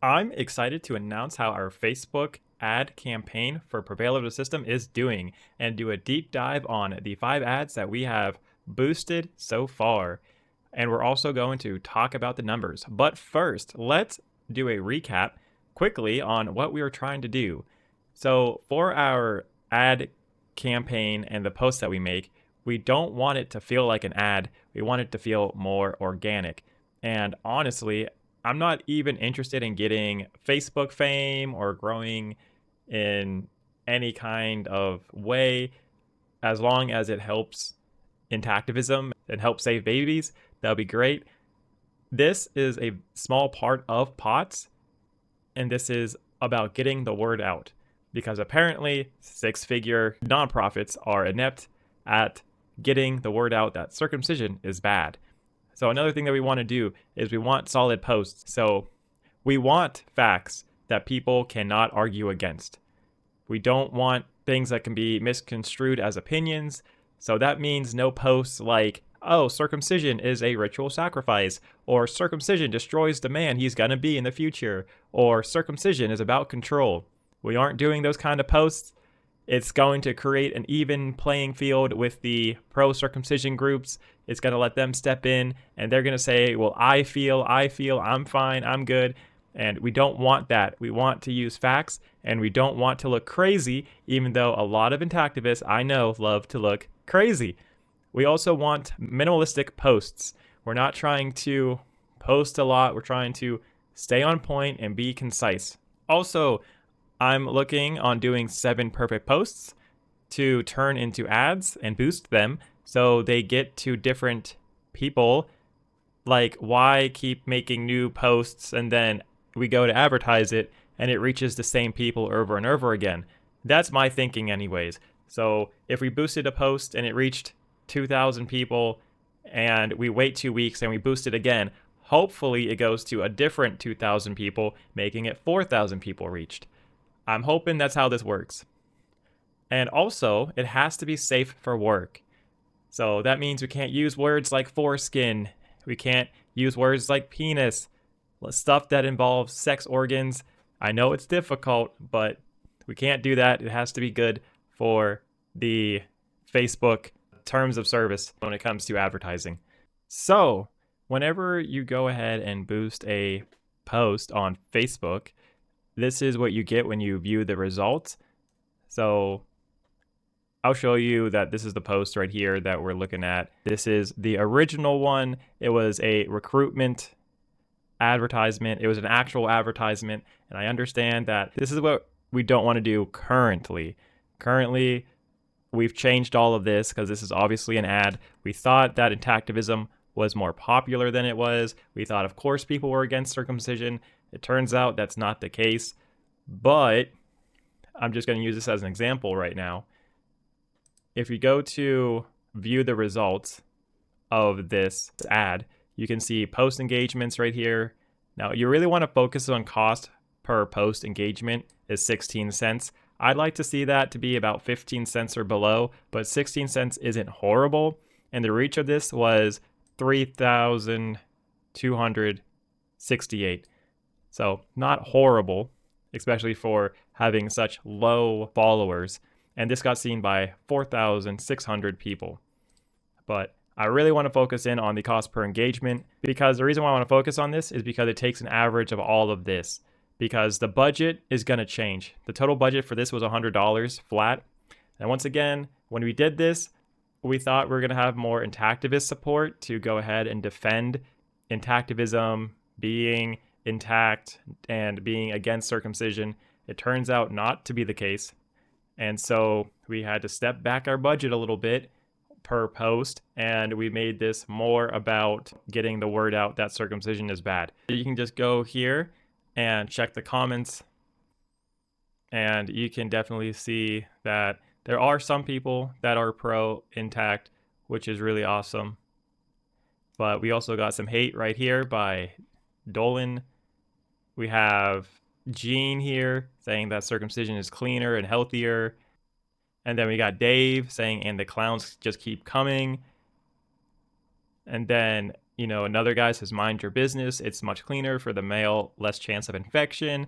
I'm excited to announce how our Facebook ad campaign for Prevail of the System is doing and do a deep dive on the 5 ads that we have boosted so far. And we're also going to talk about the numbers. But first, let's do a recap quickly on what we were trying to do. So, for our ad campaign and the posts that we make, we don't want it to feel like an ad. We want it to feel more organic. And honestly, I'm not even interested in getting Facebook fame or growing in any kind of way as long as it helps Intactivism and helps save babies. That'll be great. This is a small part of POTS, and this is about getting the word out because apparently 6-figure nonprofits are inept at getting the word out that circumcision is bad. So another thing that we want to do is we want solid posts. So we want facts that people cannot argue against. We don't want things that can be misconstrued as opinions. So that means no posts like, oh, circumcision is a ritual sacrifice, or circumcision destroys the man he's going to be in the future, or circumcision is about control. We aren't doing those kind of posts. It's going to create an even playing field with the pro-circumcision groups. It's going to let them step in, and they're going to say, well, I feel, I'm fine, I'm good. And we don't want that. We want to use facts, and we don't want to look crazy, even though a lot of Intactivists I know love to look crazy. We also want minimalistic posts. We're not trying to post a lot. We're trying to stay on point and be concise. Also, I'm looking on doing 7 perfect posts to turn into ads and boost them so they get to different people. Like, why keep making new posts and then we go to advertise it and it reaches the same people over and over again? That's my thinking anyways. So if we boosted a post and it reached 2,000 people and we wait 2 weeks and we boost it again, hopefully it goes to a different 2,000 people, making it 4,000 people reached. I'm hoping that's how this works. And also, it has to be safe for work. So that means we can't use words like foreskin. We can't use words like penis. Stuff that involves sex organs. I know it's difficult, but we can't do that. It has to be good for the Facebook terms of service when it comes to advertising. So, whenever you go ahead and boost a post on Facebook, this is what you get when you view the results. So I'll show you that this is the post right here that we're looking at. This is the original one. It was a recruitment advertisement. It was an actual advertisement. And I understand that this is what we don't want to do currently. Currently, we've changed all of this because this is obviously an ad. We thought that Intactivism was more popular than it was. We thought, of course, people were against circumcision. It turns out that's not the case, but I'm just going to use this as an example right now. If you go to view the results of this ad, you can see post engagements right here. Now, you really want to focus on cost per post engagement is 16 cents. I'd like to see that to be about 15 cents or below, but 16 cents isn't horrible. And the reach of this was 3,268. So not horrible, especially for having such low followers. And this got seen by 4,600 people. But I really want to focus in on the cost per engagement because the reason why I want to focus on this is because it takes an average of all of this because the budget is going to change. The total budget for this was $100 flat. And once again, when we did this, we thought we were going to have more Intactivist support to go ahead and defend Intactivism being intact and being against circumcision. It turns out not to be the case. And so we had to step back our budget a little bit per post, and we made this more about getting the word out that circumcision is bad. You can just go here and check the comments, and you can definitely see that there are some people that are pro-intact, which is really awesome. But we also got some hate right here by Dolan. We have Gene here saying that circumcision is cleaner and healthier. And then we got Dave saying, and the clowns just keep coming. And then, another guy says, mind your business. It's much cleaner for the male, less chance of infection.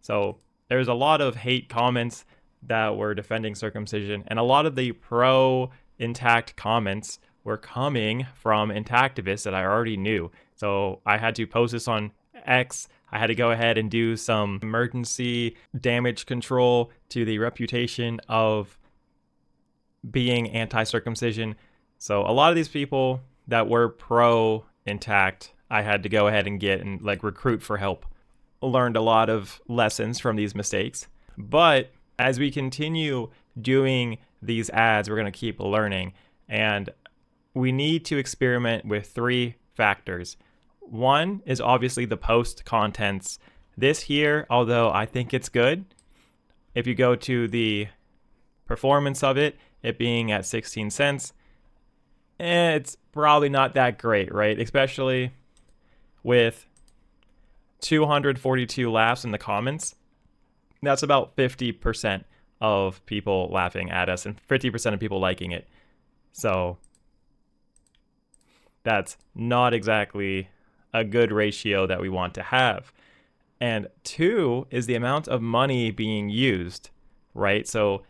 So there's a lot of hate comments that were defending circumcision, and a lot of the pro-intact comments were coming from Intactivists that I already knew. So I had to post this on X. I had to go ahead and do some emergency damage control to the reputation of being anti-circumcision. So a lot of these people that were pro-intact, I had to go ahead and get and recruit for help. Learned a lot of lessons from these mistakes. But as we continue doing these ads, we're going to keep learning. And we need to experiment with 3 factors. One is obviously the post contents. This here, although I think it's good, if you go to the performance of it being at 16 cents, it's probably not that great, right? Especially with 242 laughs in the comments. That's about 50% of people laughing at us and 50% of people liking it. So that's not exactly a good ratio that we want to have. And 2 is the amount of money being used, right? So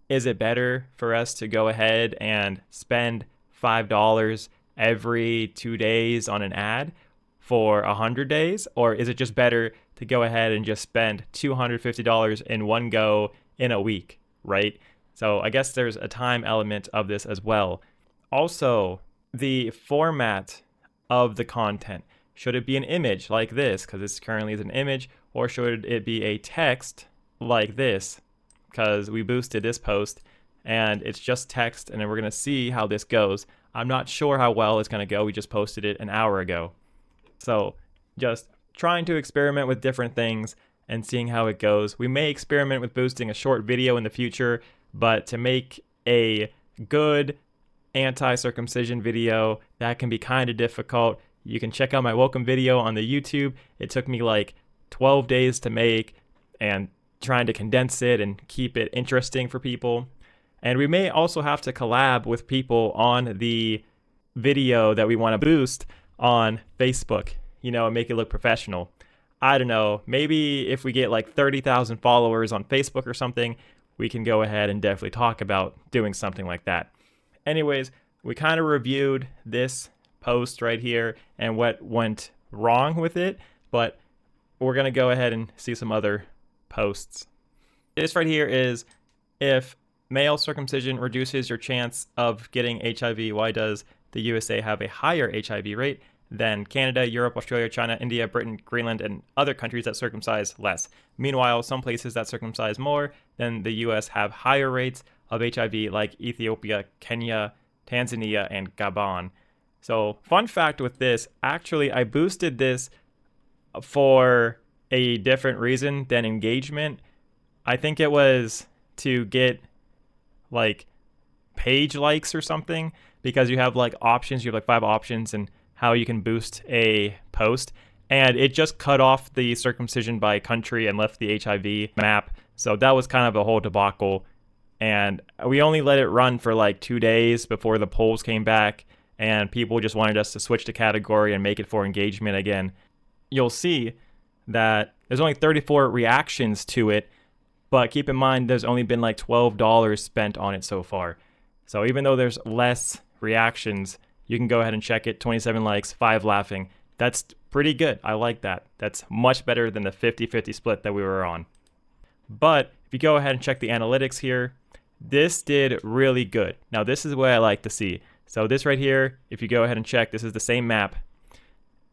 is it better for us to go ahead and spend $5 every 2 days on an ad for 100 days? Or is it just better to go ahead and just spend $250 in one go in a week, right? So I guess there's a time element of this as well. Also, the format of the content. Should it be an image like this, because it's currently an image, or should it be a text like this, because we boosted this post and it's just text, and then we're going to see how this goes. I'm not sure how well it's going to go. We just posted it an hour ago. So just trying to experiment with different things and seeing how it goes. We may experiment with boosting a short video in the future, but to make a good anti-circumcision video, that can be kind of difficult. You can check out my welcome video on the YouTube. It took me 12 days to make, and trying to condense it and keep it interesting for people. And we may also have to collab with people on the video that we want to boost on Facebook, and make it look professional. I don't know, maybe if we get 30,000 followers on Facebook or something, we can go ahead and definitely talk about doing something like that. Anyways, we kind of reviewed this post right here and what went wrong with it, but we're going to go ahead and see some other posts. This right here is, if male circumcision reduces your chance of getting HIV, why does the USA have a higher HIV rate than Canada, Europe, Australia, China, India, Britain, Greenland, and other countries that circumcise less? Meanwhile, some places that circumcise more than the US have higher rates of HIV, like Ethiopia, Kenya, Tanzania, and Gabon. So, fun fact with this, actually, I boosted this for a different reason than engagement. I think it was to get page likes or something, because you have options, you have 5 options and how you can boost a post, and it just cut off the circumcision by country and left the HIV map. So that was kind of a whole debacle, and we only let it run for 2 days before the polls came back, and people just wanted us to switch the category and make it for engagement again. You'll see that there's only 34 reactions to it, but keep in mind there's only been $12 spent on it so far. So even though there's less reactions, you can go ahead and check it. 27 likes, 5 laughing. That's pretty good. I like that. That's much better than the 50-50 split that we were on. But if you go ahead and check the analytics here, this did really good. Now this is what I like to see. So this right here, if you go ahead and check, this is the same map.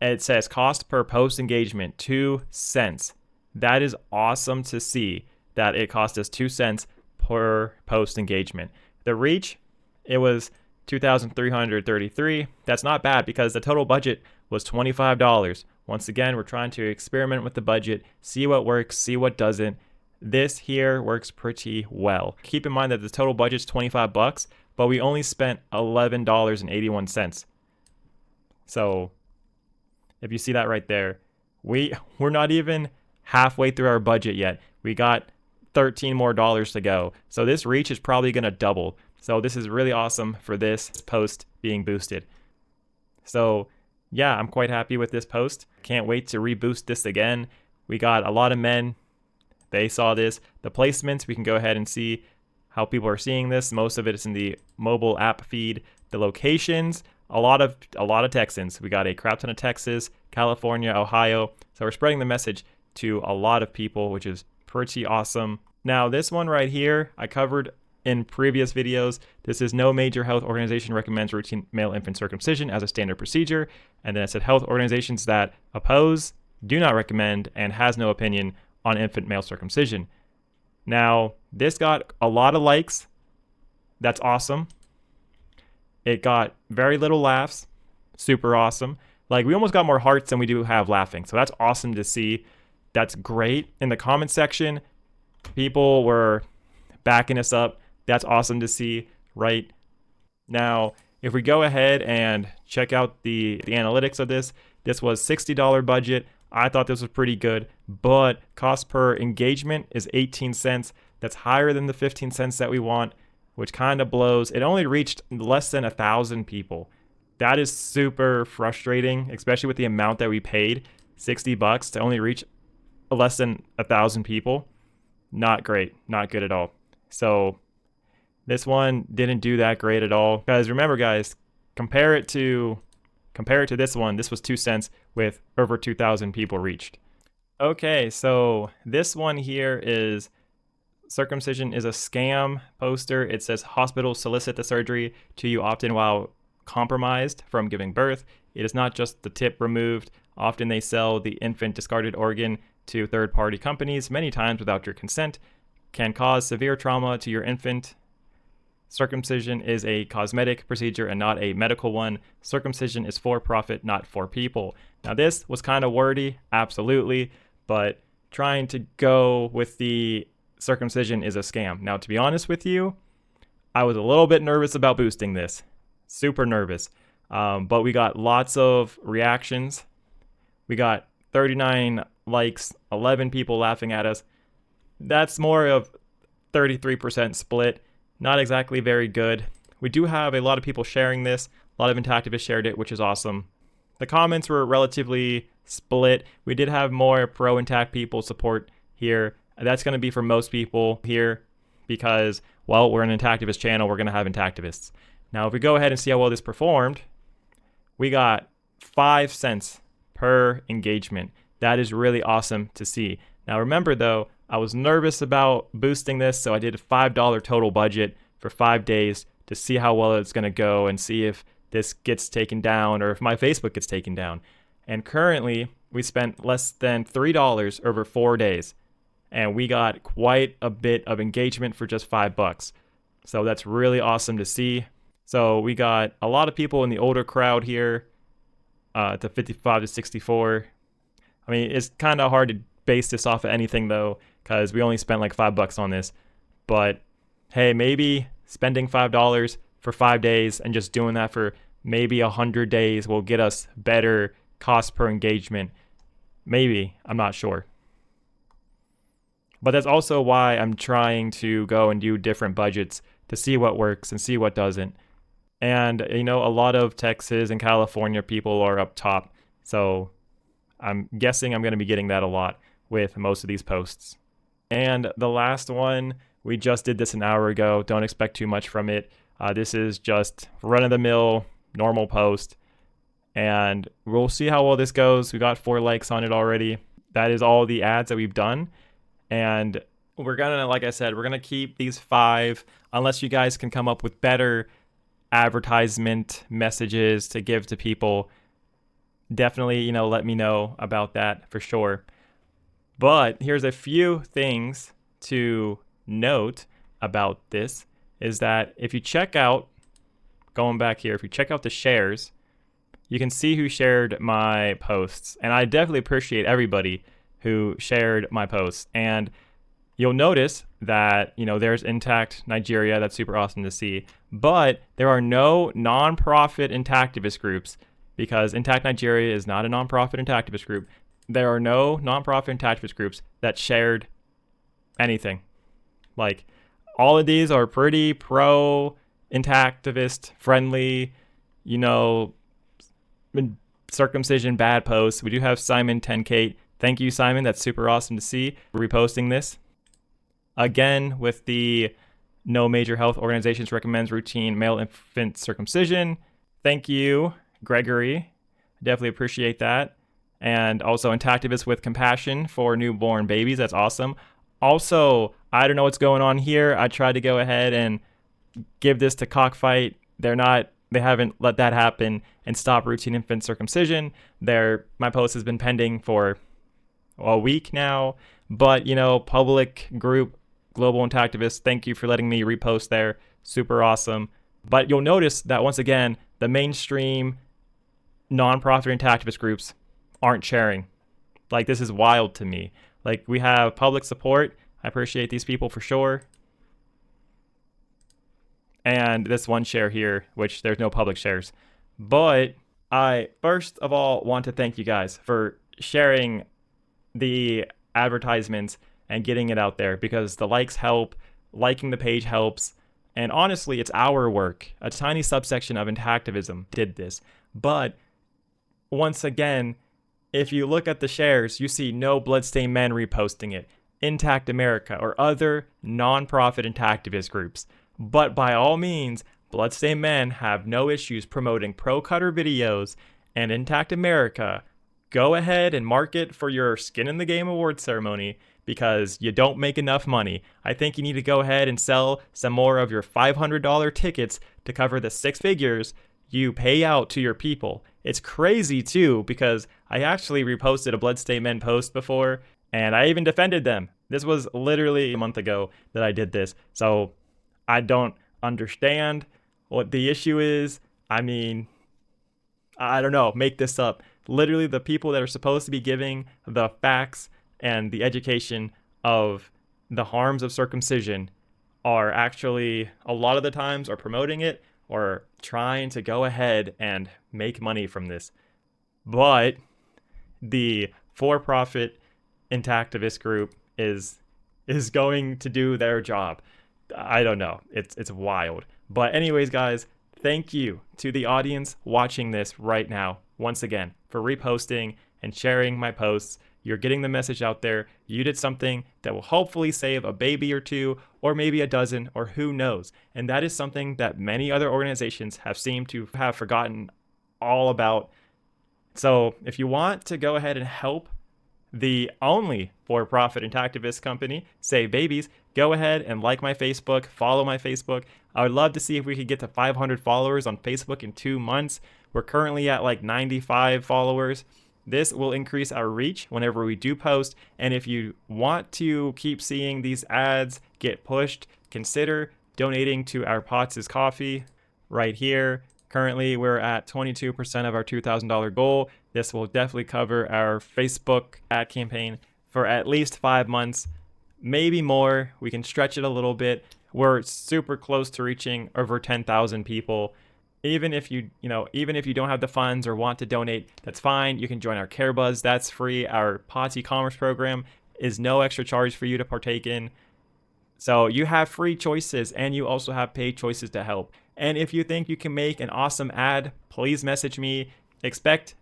It says cost per post engagement, 2 cents. That is awesome to see that it cost us 2 cents per post engagement. The reach, it was 2,333. That's not bad because the total budget was $25. Once again, we're trying to experiment with the budget, see what works, see what doesn't. This here works pretty well. Keep in mind that the total budget's $25, but we only spent $11.81. So if you see that right there, we're not even halfway through our budget yet. We got $13 more to go. So this reach is probably going to double. So this is really awesome for this post being boosted. So yeah, I'm quite happy with this post. Can't wait to reboost this again. We got a lot of men. They saw this. The placements, we can go ahead and see how people are seeing this. Most of it is in the mobile app feed. The locations, a lot of Texans. We got a crap ton of Texas, California, Ohio. So we're spreading the message to a lot of people, which is pretty awesome. Now this one right here, I covered in previous videos. This is no major health organization recommends routine male infant circumcision as a standard procedure. And then it said health organizations that oppose, do not recommend, and has no opinion on infant male circumcision. Now, this got a lot of likes. That's awesome. It got very little laughs. Super awesome. Like, we almost got more hearts than we do have laughing. So that's awesome to see. That's great. In the comment section, people were backing us up. That's awesome to see, right? Now, if we go ahead and check out the analytics of this, this was $60 budget. I thought this was pretty good, but cost per engagement is 18 cents. That's higher than the 15 cents that we want, which kind of blows. It only reached less than 1,000 people. That is super frustrating, especially with the amount that we paid, $60 to only reach less than 1,000 people. Not great, not good at all. So this one didn't do that great at all. Guys, remember guys, compare it to this one. This was 2 cents with over 2,000 people reached. Okay, so this one here is circumcision is a scam poster. It says hospitals solicit the surgery to you often while compromised from giving birth. It is not just the tip removed. Often they sell the infant discarded organ to third-party companies, many times without your consent, can cause severe trauma to your infant. Circumcision is a cosmetic procedure and not a medical one. Circumcision is for profit, not for people. Now this was kind of wordy, absolutely, but trying to go with the circumcision is a scam. Now, to be honest with you, I was a little bit nervous about boosting this. Super nervous. But we got lots of reactions. We got 39 likes, 11 people laughing at us. That's more of 33% split. Not exactly very good. We do have a lot of people sharing this. A lot of Intactivists shared it, which is awesome. The comments were relatively split. We did have more pro-Intact people support here. That's going to be for most people here because, well, we're an Intactivist channel. We're going to have Intactivists. Now, if we go ahead and see how well this performed, we got 5 cents per engagement. That is really awesome to see. Now, remember, though, I was nervous about boosting this, so I did a $5 total budget for 5 days to see how well it's going to go and see if this gets taken down or if my Facebook gets taken down. And currently, we spent less than $3 over 4 days, and we got quite a bit of engagement for just $5. So that's really awesome to see. So we got a lot of people in the older crowd here, to 55 to 64. I mean, it's kind of hard to base this off of anything though, because we only spent like $5 on this. But hey, maybe spending $5 for 5 days and just doing that for maybe 100 days will get us better cost per engagement. Maybe, I'm not sure. But that's also why I'm trying to go and do different budgets to see what works and see what doesn't. And, you know, a lot of Texas and California people are up top. So I'm guessing I'm going to be getting that a lot with most of these posts. And the last one, we just did this an hour ago. Don't expect too much from it. This is just run-of-the-mill, normal post. And we'll see how well this goes. We got 4 likes on it already. That is all the ads that we've done. And we're going to, like I said, we're going to keep these 5 unless you guys can come up with better advertisement messages to give to people. Definitely, you know, let me know about that for sure. But here's a few things to note about this is that if you check out, going back here, if you check out the shares, you can see who shared my posts. And I definitely appreciate everybody who shared my posts. And you'll notice that, you know, there's Intact Nigeria. That's super awesome to see. But there are no nonprofit Intactivist groups because Intact Nigeria is not a nonprofit Intactivist group. There are no nonprofit Intactivist groups that shared anything. Like, all of these are pretty pro-Intactivist friendly, you know, circumcision bad posts. We do have Simon 10K. Thank you, Simon. That's super awesome to see. Reposting this. Again, with the no major health organizations recommends routine male infant circumcision. Thank you, Gregory. Definitely appreciate that. And also Intactivists with compassion for newborn babies. That's awesome. Also, I don't know what's going on here. I tried to go ahead and give this to Cockfight. They haven't let that happen and stop routine infant circumcision. My post has been pending for a week now. But, public group, Global Intactivists, thank you for letting me repost there. Super awesome. But you'll notice that once again, the mainstream nonprofit Intactivist groups aren't sharing. Like, this is wild to me. Like, we have public support. I appreciate these people for sure. And this one share here, which there's no public shares. But I first of all want to thank you guys for sharing the advertisements and getting it out there, because the likes help, liking the page helps, and honestly, it's our work. A tiny subsection of Intactivism did this. But once again, if you look at the shares, you see no Bloodstained Men reposting it, Intact America, or other non-profit Intactivist groups. But by all means, Bloodstained Men have no issues promoting pro-cutter videos, and Intact America, go ahead and market for your Skin in the Game Awards ceremony, because you don't make enough money. I think you need to go ahead and sell some more of your $500 tickets to cover the 6 figures you pay out to your people. It's crazy too, because I actually reposted a Bloodstained Men post before, and I even defended them. This was literally a month ago that I did this. So I don't understand what the issue is. I mean, I don't know, make this up. Literally the people that are supposed to be giving the facts and the education of the harms of circumcision are actually, a lot of the times, are promoting it or trying to go ahead and make money from this. But the for-profit Intactivist group is going to do their job. I don't know. It's wild. But anyways, guys, thank you to the audience watching this right now, once again, for reposting and sharing my posts. You're getting the message out there. You did something that will hopefully save a baby or two, or maybe a dozen, or who knows. And that is something that many other organizations have seemed to have forgotten all about. So if you want to go ahead and help the only for-profit Intactivist company save babies, go ahead and like my Facebook, follow my Facebook. I would love to see if we could get to 500 followers on Facebook in 2 months. We're currently at like 95 followers. This will increase our reach whenever we do post. And if you want to keep seeing these ads get pushed, consider donating to our Pots' Coffee right here. Currently, we're at 22% of our $2,000 goal. This will definitely cover our Facebook ad campaign for at least 5 months, maybe more. We can stretch it a little bit. We're super close to reaching over 10,000 people. Even if you don't have the funds or want to donate, that's fine. You can join our Care Buzz. That's free. Our Pots e-commerce program is no extra charge for you to partake in. So you have free choices, and you also have paid choices to help. And if you think you can make an awesome ad, please message me. Expect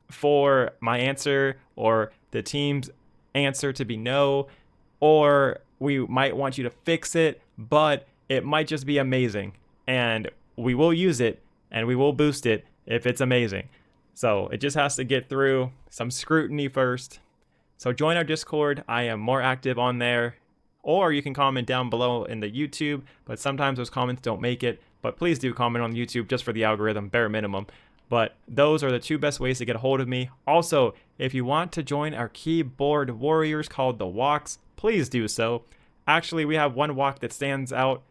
for my answer or the team's answer to be no, or we might want you to fix it, but it might just be amazing. And we will use it and we will boost it if it's amazing. So it just has to get through some scrutiny first. So join our Discord. I am more active on there. Or you can comment down below in the YouTube, but sometimes those comments don't make it. But please do comment on YouTube just for the algorithm, bare minimum. But those are the 2 best ways to get a hold of me. Also, if you want to join our keyboard warriors called the Walks, please do so. Actually, we have one walk that stands out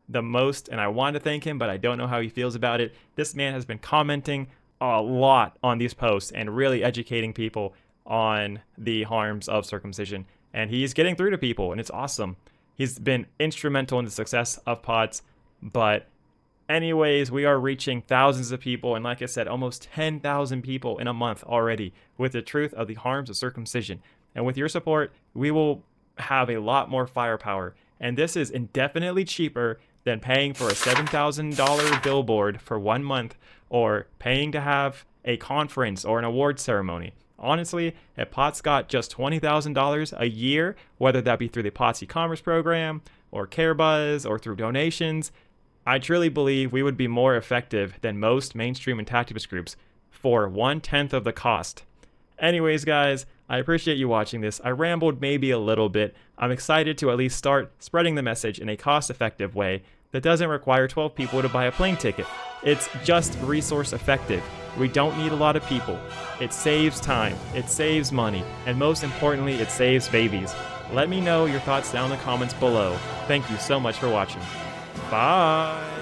the most, and I want to thank him, but I don't know how he feels about it. This man has been commenting a lot on these posts and really educating people on the harms of circumcision. And he's getting through to people, and it's awesome. He's been instrumental in the success of Pots. But anyways, we are reaching thousands of people, and like I said, almost 10,000 people in a month already with the truth of the harms of circumcision. And with your support, we will have a lot more firepower. And this is indefinitely cheaper than paying for a $7,000 billboard for 1 month, or paying to have a conference, or an award ceremony. Honestly, if POTS got just $20,000 a year, whether that be through the POTS e-commerce program, or CareBuzz, or through donations, I truly believe we would be more effective than most mainstream Intactivist groups for 1/10 of the cost. Anyways, guys, I appreciate you watching this. I rambled maybe a little bit. I'm excited to at least start spreading the message in a cost-effective way that doesn't require 12 people to buy a plane ticket. It's just resource effective. We don't need a lot of people. It saves time, it saves money, and most importantly, it saves babies. Let me know your thoughts down in the comments below. Thank you so much for watching. Bye!